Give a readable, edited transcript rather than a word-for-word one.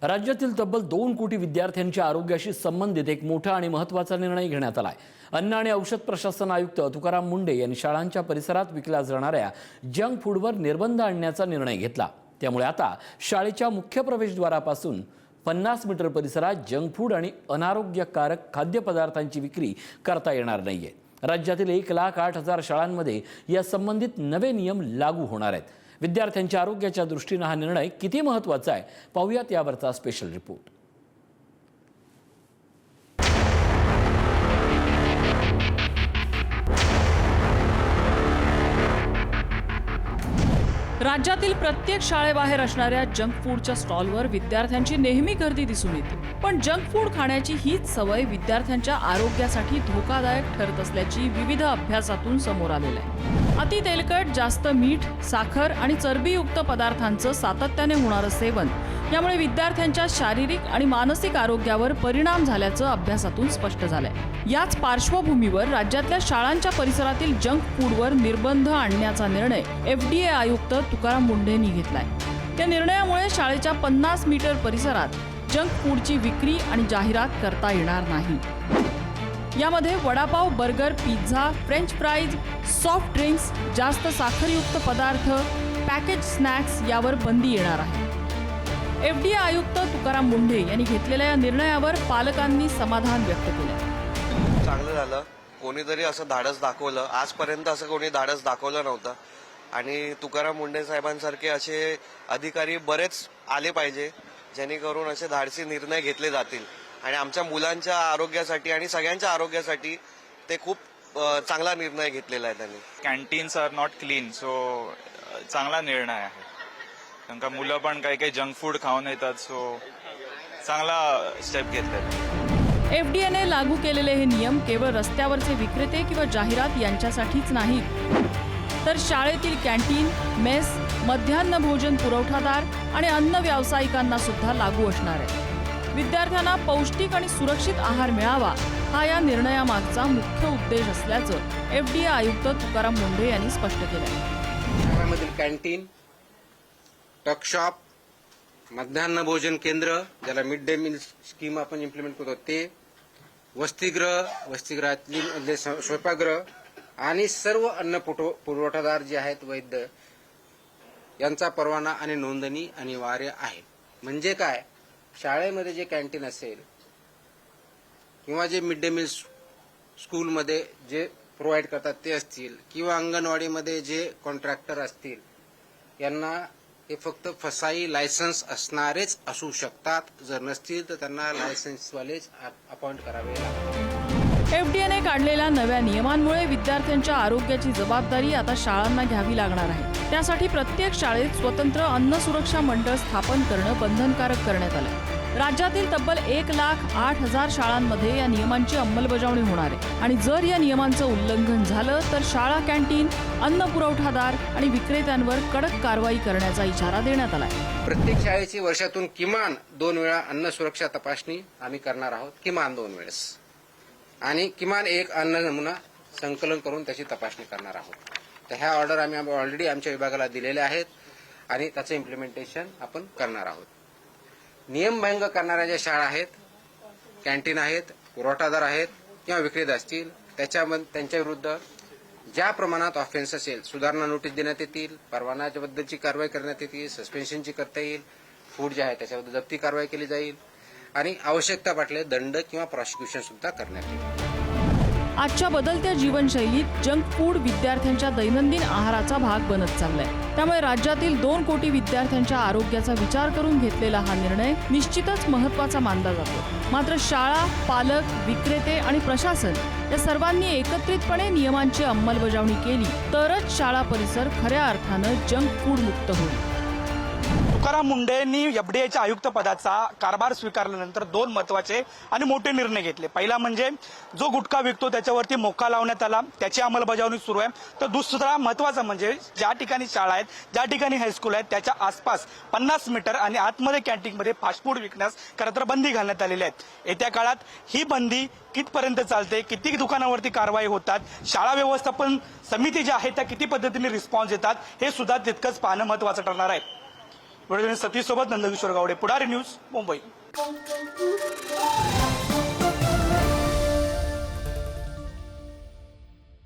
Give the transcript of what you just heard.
राज्यातील तब्बल 2 कोटी विद्यार्थ्यांच्या आरोग्याशी संबंधित एक मोठा आणि महत्त्वाचा निर्णय घेण्यात आलाय। अन्न आणि औषध प्रशासन आयुक्त तुकाराम मुंढे यांनी शाळांच्या परिसरात विकल्या जाणाऱ्या जंक फूडवर निर्बंध आणण्याचा निर्णय घेतला। त्यामुळे आता शाळेच्या मुख्य प्रवेशद्वारापासून 50 मीटर परिसरात जंक फूड आणि अनारोग्यकारक खाद्यपदार्थांची विक्री करता येणार नाहीये। राज्यातील 1,08,000 शाळांमध्ये या संबंधित नवे नियम लागू होणार आहेत। विद्यार्थ्यांच्या आरोग्याच्या दृष्टीने हा निर्णय किती महत्त्वाचा आहे पाहूयात यावरचा स्पेशल रिपोर्ट। राज्यातील प्रत्येक शाळेबाहेर असणाऱ्या जंक फूडच्या स्टॉलवर विद्यार्थ्यांची नेहमी गर्दी दिसून येते। पण जंक फूड खाण्याची हीच सवय विद्यार्थ्यांच्या आरोग्यासाठी धोकादायक ठरत असल्याची विविध अभ्यासातून समोर आलेलं आहे। अति तेलकट, जास्त मीठ, साखर आणि चरबीयुक्त पदार्थांचं सातत्याने होणारं सेवन यामुळे विद्यार्थ्यांच्या शारीरिक आणि मानसिक आरोग्यावर परिणाम झाल्याचं अभ्यासातून स्पष्ट झालंय। याच पार्श्वभूमीवर राज्यातल्या शाळांच्या परिसरातील जंक फूडवर निर्बंध आणण्याचा निर्णय FDA आयुक्त तुकाराम मुंढे यांनी घेतलाय। या निर्णयामुळे शाळेच्या 50 मीटर परिसरात जंक फूडची विक्री आणि जाहिरात करता येणार नाही। यामध्ये vada pav, burger, pizza, French fries, soft drinks, जास्त साखरयुक्त पदार्थ, पॅकेज स्नॅक्स यावर बंदी येणार आहे। FDA आयुक्त तुकाराम मुंढे यांनी घेतलेल्या या निर्णयावर पालकांनी समाधान व्यक्त केलं। चांगलं झालं, कोणीतरी असं धाडस दाखवलं। आजपर्यंत असं कोणी धाडस दाखवलं नव्हतं आणि तुकाराम मुंढे साहेबांसारखे असे अधिकारी बरेच आले पाहिजे, जेणेकरून असे धाडसी निर्णय घेतले जातील आणि आमच्या मुलांच्या आरोग्यासाठी आणि सगळ्यांच्या आरोग्यासाठी ते खूप चांगला निर्णय घेतलेला आहे त्यांनी। Canteens are not clean, so चांगला निर्णय आहे। कारण का मुलं पण काही काही जंक फूड खाऊन येतात, सो चांगला स्टेप घेतलेला। FDA ने लागू केलेले हे नियम केवळ रस्त्यावरचे विक्रेते किंवा जाहिरात यांच्यासाठीच नाहीत, तर शाळेतील कॅन्टीन, मेस, मध्यान्ह भोजन पुरवठादार आणि अन्न व्यावसायिकांना सुद्धा लागू असणार आहे। विद्यार्थ्यांना पौष्टिक आणि सुरक्षित आहार मिळावा हा या निर्णयामागचा मुख्य उद्देश असल्याचं FDA आयुक्त तुकाराम मुंढे यांनी स्पष्ट केलं। शाळांमधील कॅन्टीन, टकशॉप, मध्यान्ह भोजन केंद्र ज्याला मिड डे मील स्कीम आपण इम्प्लिमेंट करतो ते, वसतिगृहातले स्वयंपाकगृह आणि सर्व अन्न पुरवठादार जे आहेत वैद्य यांचा परवाना आणि नोंदणी अनिवार्य आहे। म्हणजे काय, शाळेमध्ये जे कॅन्टीन असेल किंवा जे मिड डे मील स्कूलमध्ये जे प्रोव्हाइड करतात ते असतील किंवा अंगणवाडीमध्ये जे कॉन्ट्रॅक्टर असतील यांना हे फक्त फसाई लायसन्स असणारेच असू शकतात। जर नसतील तर त्यांना लायसन्सवालेच अपॉइंट करावे लागतात। FDA ने काढलेल्या नव्या नियमांमुळे विद्यार्थ्यांच्या आरोग्याची जबाबदारी आता शाळांना घ्यावी लागणार आहे। त्यासाठी प्रत्येक शाळेत स्वतंत्र अन्न सुरक्षा मंडळ स्थापन करणं बंधनकारक करण्यात आलं। राज्यातील तब्बल 1,08,000 शाळांमध्ये या नियमांची अंमलबजावणी होणार आहे आणि जर या नियमांचं उल्लंघन झालं तर शाळा कॅन्टीन, अन्न पुरवठादार आणि विक्रेत्यांवर कडक कारवाई करण्याचा इशारा देण्यात आला आहे। प्रत्येक शाळेची वर्षातून किमान 2 वेळा अन्न सुरक्षा तपासणी आम्ही करणार आहोत, किमान 2 वेळेस, आणि किमान एक अन्न नमुना संकलन करून त्याची तपासणी करणार आहोत। तर ह्या ऑर्डर आम्ही ऑलरेडी आमच्या विभागाला दिलेल्या आहेत आणि त्याचं इम्प्लिमेंटेशन आपण करणार आहोत। नियमभंग करणाऱ्या ज्या शाळा आहेत, कॅन्टीन आहेत, पुरवठादार आहेत किंवा विक्रेते असतील त्यांच्या विरुद्ध ज्या प्रमाणात ऑफेन्स असेल सुधारणा नोटीस देण्यात येतील, परवानाच्याबद्दलची कारवाई करण्यात येईल, सस्पेन्शनची करता येईल, फूड जे आहे त्याच्याबद्दल जप्ती कारवाई केली जाईल आणि आवश्यकता वाटले दंड किंवा प्रॉसिक्युशन सुद्धा करण्यात येईल। आजच्या बदलत्या जीवनशैलीत जंक फूड विद्यार्थ्यांच्या दैनंदिन आहाराचा भाग बनत चाललाय। त्यामुळे राज्यातील 2 कोटी विद्यार्थ्यांच्या आरोग्याचा विचार करून घेतलेला हा निर्णय निश्चितच महत्त्वाचा मानला जातो। मात्र शाळा, पालक, विक्रेते आणि प्रशासन या सर्वांनी एकत्रितपणे नियमांची अंमलबजावणी केली तरच शाळा परिसर खऱ्या अर्थानं जंक फूड मुक्त होईल। तुकाराम मुंढे यांनी FDAच्या आयुक्त पदाचा कारभार स्वीकारल्यानंतर 2 महत्त्वाचे आणि मोठे निर्णय घेतले। पहिला म्हणजे जो गुटखा विकतो त्याच्यावरती मोका लावण्यात आला, त्याची अंमलबजावणी सुरू आहे। तर दुसरा महत्त्वाचा म्हणजे ज्या ठिकाणी शाळा आहेत, ज्या ठिकाणी हायस्कूल आहेत त्याच्या आसपास 50 मीटर आणि आतमध्ये कॅन्टीनमध्ये फास्ट फूड विकण्यास खरं तर बंदी घालण्यात आलेली आहे। येत्या काळात ही बंदी कितपर्यंत चालते, किती दुकानावरती कारवाई होतात, शाळा व्यवस्थापन समिती ज्या आहेत त्या किती पद्धतीने रिस्पॉन्स देतात हे सुद्धा तितकंच पाहणं महत्त्वाचं ठरणार आहे। सतीश सोबत नंदकिशोर गावडे, पुढारी न्यूज, मुंबई.